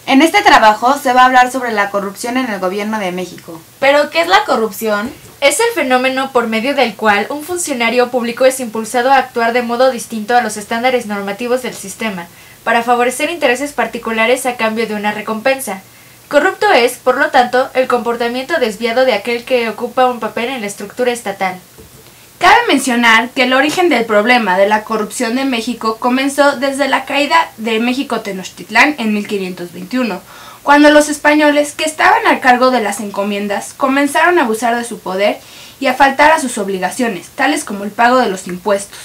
En este trabajo se va a hablar sobre la corrupción en el gobierno de México. ¿Pero qué es la corrupción? Es el fenómeno por medio del cual un funcionario público es impulsado a actuar de modo distinto a los estándares normativos del sistema, para favorecer intereses particulares a cambio de una recompensa. Corrupto es, por lo tanto, el comportamiento desviado de aquel que ocupa un papel en la estructura estatal. Cabe mencionar que el origen del problema de la corrupción de México comenzó desde la caída de México Tenochtitlán en 1521, cuando los españoles que estaban al cargo de las encomiendas comenzaron a abusar de su poder y a faltar a sus obligaciones, tales como el pago de los impuestos.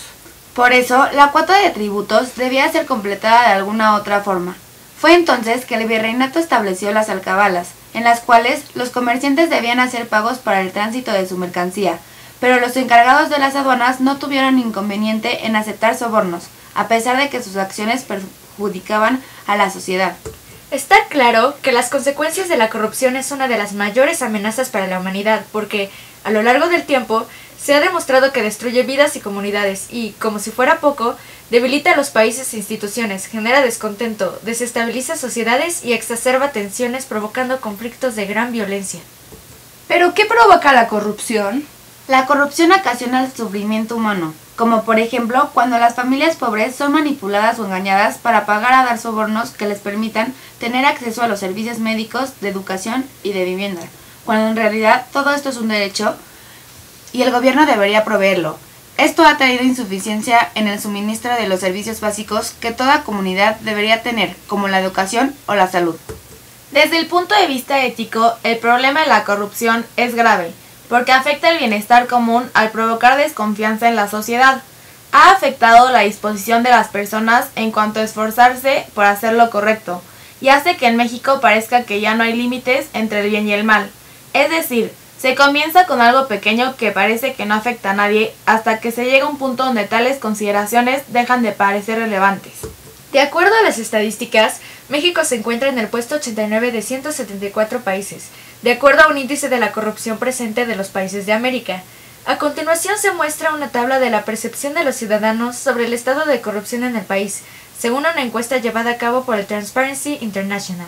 Por eso, la cuota de tributos debía ser completada de alguna otra forma. Fue entonces que el virreinato estableció las alcabalas, en las cuales los comerciantes debían hacer pagos para el tránsito de su mercancía, pero los encargados de las aduanas no tuvieron inconveniente en aceptar sobornos, a pesar de que sus acciones perjudicaban a la sociedad. Está claro que las consecuencias de la corrupción es una de las mayores amenazas para la humanidad, porque, a lo largo del tiempo, se ha demostrado que destruye vidas y comunidades y, como si fuera poco, debilita a los países e instituciones, genera descontento, desestabiliza sociedades y exacerba tensiones provocando conflictos de gran violencia. ¿Pero qué provoca la corrupción? La corrupción ocasiona el sufrimiento humano, como por ejemplo cuando las familias pobres son manipuladas o engañadas para pagar a dar sobornos que les permitan tener acceso a los servicios médicos, de educación y de vivienda, cuando en realidad todo esto es un derecho y el gobierno debería proveerlo. Esto ha traído insuficiencia en el suministro de los servicios básicos que toda comunidad debería tener, como la educación o la salud. Desde el punto de vista ético, el problema de la corrupción es grave, porque afecta el bienestar común al provocar desconfianza en la sociedad. Ha afectado la disposición de las personas en cuanto a esforzarse por hacer lo correcto, y hace que en México parezca que ya no hay límites entre el bien y el mal. Es decir, se comienza con algo pequeño que parece que no afecta a nadie, hasta que se llega a un punto donde tales consideraciones dejan de parecer relevantes. De acuerdo a las estadísticas, México se encuentra en el puesto 89 de 174 países, de acuerdo a un índice de la corrupción presente de los países de América. A continuación se muestra una tabla de la percepción de los ciudadanos sobre el estado de corrupción en el país, según una encuesta llevada a cabo por el Transparency International.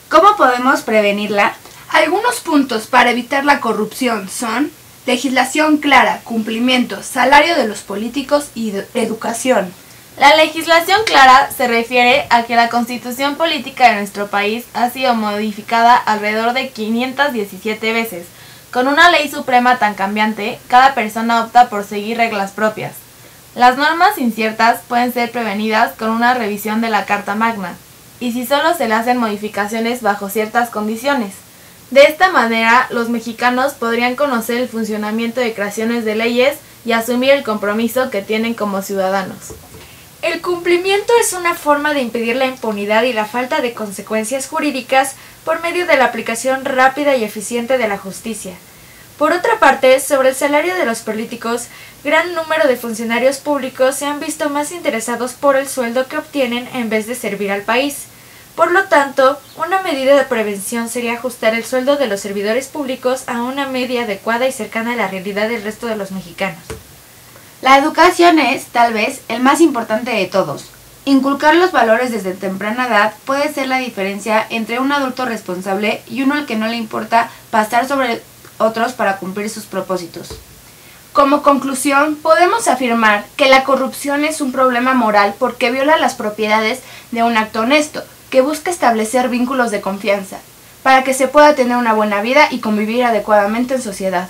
¿Cómo podemos prevenirla? Algunos puntos para evitar la corrupción son legislación clara, cumplimiento, salario de los políticos y educación. La legislación clara se refiere a que la constitución política de nuestro país ha sido modificada alrededor de 517 veces. Con una ley suprema tan cambiante, cada persona opta por seguir reglas propias. Las normas inciertas pueden ser prevenidas con una revisión de la Carta Magna, y si solo se le hacen modificaciones bajo ciertas condiciones. De esta manera, los mexicanos podrían conocer el funcionamiento de creaciones de leyes y asumir el compromiso que tienen como ciudadanos. El cumplimiento es una forma de impedir la impunidad y la falta de consecuencias jurídicas por medio de la aplicación rápida y eficiente de la justicia. Por otra parte, sobre el salario de los políticos, gran número de funcionarios públicos se han visto más interesados por el sueldo que obtienen en vez de servir al país. Por lo tanto, una medida de prevención sería ajustar el sueldo de los servidores públicos a una media adecuada y cercana a la realidad del resto de los mexicanos. La educación es, tal vez, el más importante de todos. Inculcar los valores desde temprana edad puede ser la diferencia entre un adulto responsable y uno al que no le importa pasar sobre otros para cumplir sus propósitos. Como conclusión, podemos afirmar que la corrupción es un problema moral porque viola las propiedades de un acto honesto, que busca establecer vínculos de confianza, para que se pueda tener una buena vida y convivir adecuadamente en sociedad.